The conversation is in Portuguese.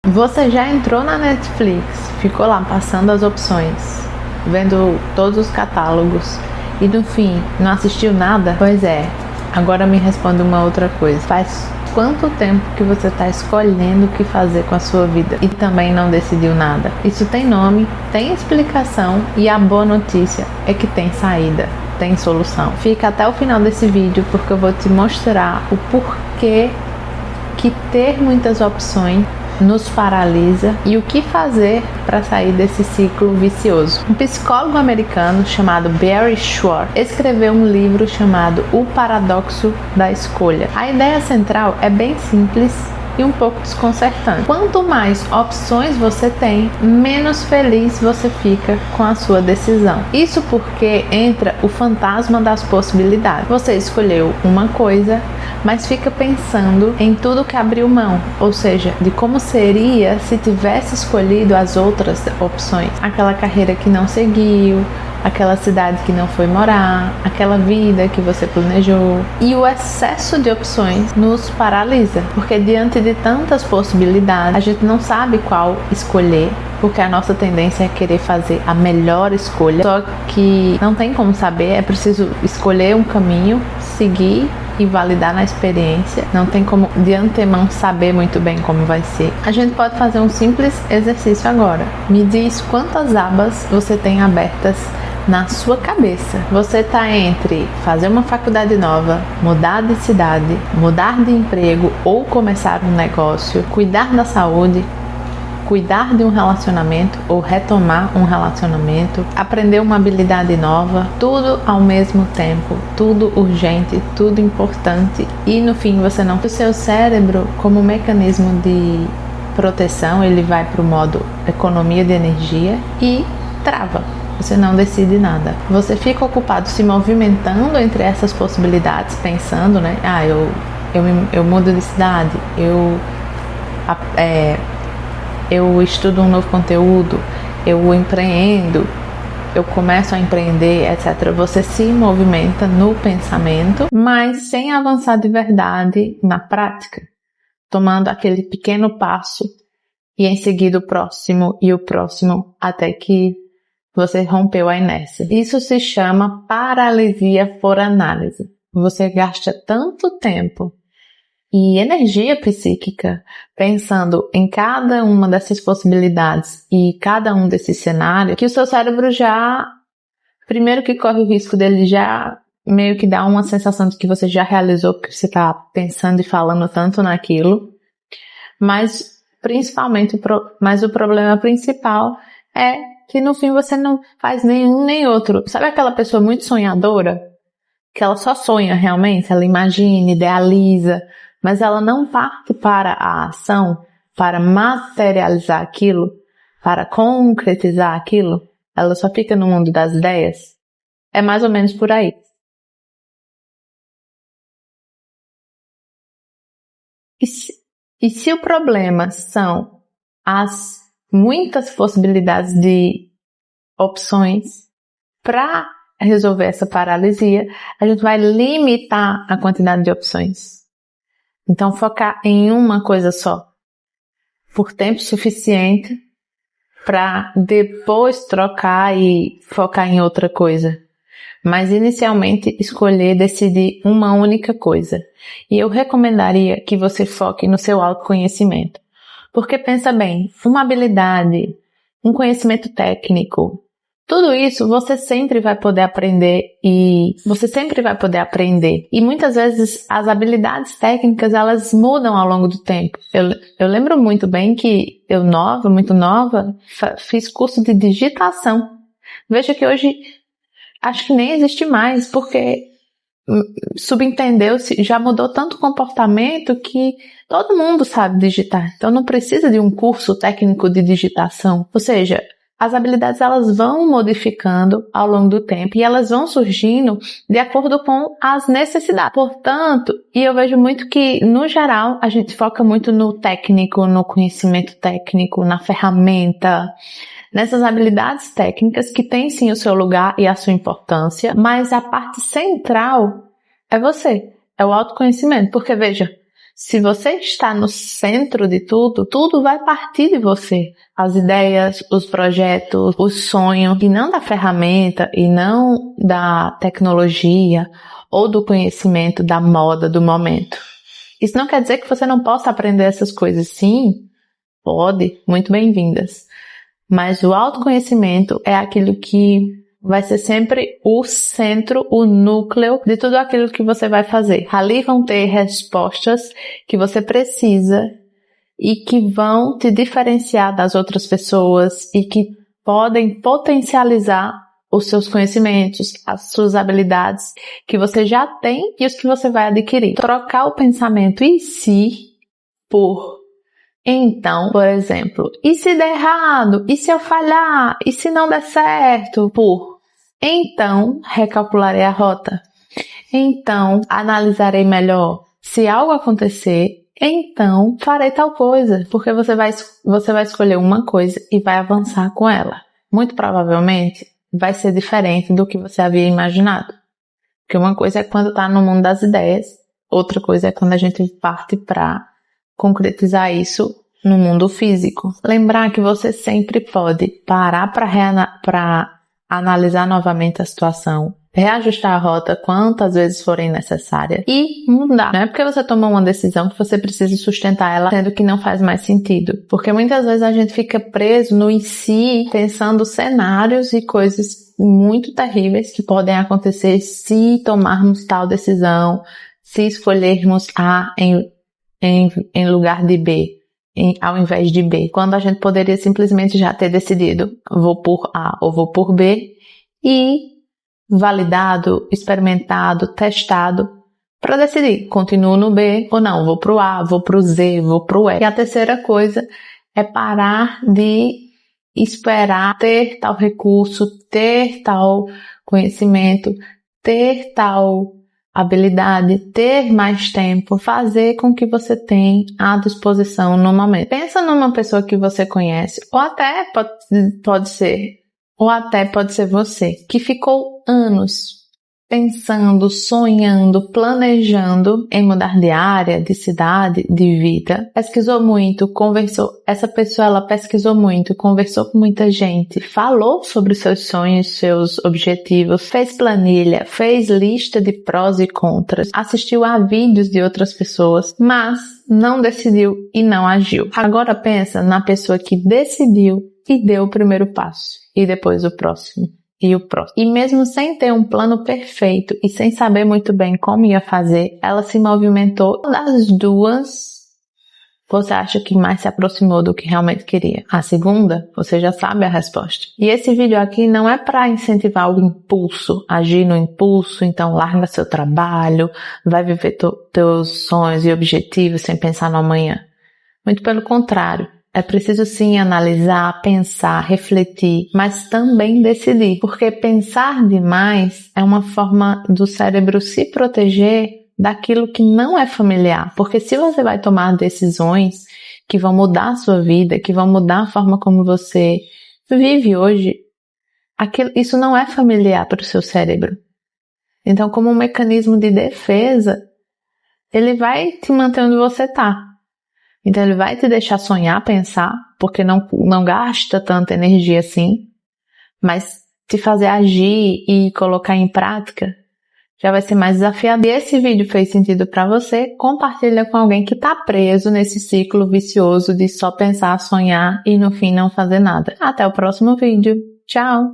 Você já entrou na Netflix, ficou lá passando as opções, vendo todos os catálogos e no fim não assistiu nada? Pois é, agora me responde uma outra coisa. Faz quanto tempo que você está escolhendo o que fazer com a sua vida e também não decidiu nada? Isso tem nome, tem explicação e a boa notícia é que tem saída, tem solução. Fica até o final desse vídeo porque eu vou te mostrar o porquê que ter muitas opções nos paralisa e o que fazer para sair desse ciclo vicioso. Um psicólogo americano chamado Barry Schwartz escreveu um livro chamado O Paradoxo da Escolha. A ideia central é bem simples e um pouco desconcertante. Quanto mais opções você tem, menos feliz você fica com a sua decisão. Isso porque entra o fantasma das possibilidades. Você escolheu uma coisa, mas fica pensando em tudo que abriu mão, ou seja, de como seria se tivesse escolhido as outras opções. Aquela carreira que não seguiu, aquela cidade que não foi morar, aquela vida que você planejou. E o excesso de opções nos paralisa, porque diante de tantas possibilidades, a gente não sabe qual escolher, porque a nossa tendência é querer fazer a melhor escolha, só que não tem como saber, é preciso escolher um caminho, seguir e validar na experiência. Não tem como de antemão saber muito bem como vai ser. A gente pode fazer um simples exercício agora. Me diz quantas abas você tem abertas na sua cabeça. Você está entre fazer uma faculdade nova, mudar de cidade, mudar de emprego ou começar um negócio, cuidar da saúde, cuidar de um relacionamento ou retomar um relacionamento, aprender uma habilidade nova, tudo ao mesmo tempo, tudo urgente, tudo importante e no fim você não. O seu cérebro, como mecanismo de proteção, ele vai para o modo economia de energia e trava. Você não decide nada. Você fica ocupado se movimentando entre essas possibilidades, pensando, né? Eu mudo de cidade, eu estudo um novo conteúdo, eu empreendo, eu começo a empreender, etc. Você se movimenta no pensamento, mas sem avançar de verdade na prática, tomando aquele pequeno passo e em seguida o próximo e o próximo, até que você rompeu a inércia. Isso se chama paralisia por análise. Você gasta tanto tempo e energia psíquica pensando em cada uma dessas possibilidades e cada um desses cenários, que o seu cérebro já, primeiro que corre o risco dele já meio que dá uma sensação de que você já realizou, porque você está pensando e falando tanto naquilo, mas principalmente, mas o problema principal é que no fim você não faz nenhum nem outro. Sabe aquela pessoa muito sonhadora? Que ela só sonha realmente, ela imagina, idealiza, mas ela não parte para a ação, para materializar aquilo, para concretizar aquilo. Ela só fica no mundo das ideias. É mais ou menos por aí. E se o problema são as muitas possibilidades de opções para resolver essa paralisia, a gente vai limitar a quantidade de opções. Então, focar em uma coisa só, por tempo suficiente, para depois trocar e focar em outra coisa. Mas, inicialmente, escolher, decidir uma única coisa. E eu recomendaria que você foque no seu autoconhecimento. Porque, pensa bem, uma habilidade, um conhecimento técnico, tudo isso você sempre vai poder aprender e muitas vezes as habilidades técnicas elas mudam ao longo do tempo. Eu lembro muito bem que eu muito nova, fiz curso de digitação. Veja que hoje acho que nem existe mais porque subentendeu-se, já mudou tanto o comportamento que todo mundo sabe digitar. Então não precisa de um curso técnico de digitação. Ou seja, as habilidades elas vão modificando ao longo do tempo e elas vão surgindo de acordo com as necessidades. Portanto, e eu vejo muito que, no geral, a gente foca muito no técnico, no conhecimento técnico, na ferramenta, nessas habilidades técnicas que têm sim o seu lugar e a sua importância, mas a parte central é você, é o autoconhecimento. Porque veja, Se você está no centro de tudo, tudo vai partir de você. As ideias, os projetos, os sonhos, e não da ferramenta, e não da tecnologia, ou do conhecimento da moda do momento. Isso não quer dizer que você não possa aprender essas coisas. Sim, pode, muito bem-vindas. Mas o autoconhecimento é aquilo que vai ser sempre o centro, o núcleo de tudo aquilo que você vai fazer. Ali vão ter respostas que você precisa e que vão te diferenciar das outras pessoas e que podem potencializar os seus conhecimentos, as suas habilidades que você já tem e os que você vai adquirir. Trocar o pensamento "e se" por "então", por exemplo, "e se der errado? E se eu falhar? E se não der certo?" por "então, recalcularei a rota. Então, analisarei melhor. Se algo acontecer, então farei tal coisa." Porque você vai escolher uma coisa e vai avançar com ela. Muito provavelmente vai ser diferente do que você havia imaginado. Porque uma coisa é quando está no mundo das ideias, outra coisa é quando a gente parte para concretizar isso no mundo físico. Lembrar que você sempre pode parar para analisar novamente a situação, reajustar a rota quantas vezes forem necessárias e mudar. Não é porque você tomou uma decisão que você precisa sustentar ela, sendo que não faz mais sentido. Porque muitas vezes a gente fica preso no "e se", pensando cenários e coisas muito terríveis que podem acontecer se tomarmos tal decisão, se escolhermos A em lugar de B, ao invés de B, quando a gente poderia simplesmente já ter decidido vou por A ou vou por B e validado, experimentado, testado para decidir, continuo no B ou não, vou pro A, vou pro Z, vou pro E. E a terceira coisa é parar de esperar ter tal recurso, ter tal conhecimento, ter tal habilidade, ter mais tempo, fazer com que você tenha à disposição no momento. Pensa numa pessoa que você conhece, ou até pode ser você, que ficou anos pensando, sonhando, planejando em mudar de área, de cidade, de vida. Pesquisou muito, conversou. Essa pessoa, ela pesquisou muito, conversou com muita gente, falou sobre os seus sonhos, seus objetivos, fez planilha, fez lista de prós e contras, assistiu a vídeos de outras pessoas, mas não decidiu e não agiu. Agora pensa na pessoa que decidiu e deu o primeiro passo, e depois o próximo. E o próximo. E mesmo sem ter um plano perfeito e sem saber muito bem como ia fazer, ela se movimentou. Das duas, você acha que mais se aproximou do que realmente queria? A segunda, você já sabe a resposta. E esse vídeo aqui não é para incentivar o impulso, agir no impulso, então larga seu trabalho, vai viver teus sonhos e objetivos sem pensar no amanhã. Muito pelo contrário. É preciso sim analisar, pensar, refletir, mas também decidir, porque pensar demais é uma forma do cérebro se proteger daquilo que não é familiar. Porque se você vai tomar decisões que vão mudar a sua vida, que vão mudar a forma como você vive hoje, isso não é familiar para o seu cérebro. Então, como um mecanismo de defesa, ele vai te manter onde você está. Então ele vai te deixar sonhar, pensar, porque não gasta tanta energia assim, mas te fazer agir e colocar em prática já vai ser mais desafiador. Se esse vídeo fez sentido para você, compartilha com alguém que está preso nesse ciclo vicioso de só pensar, sonhar e no fim não fazer nada. Até o próximo vídeo. Tchau!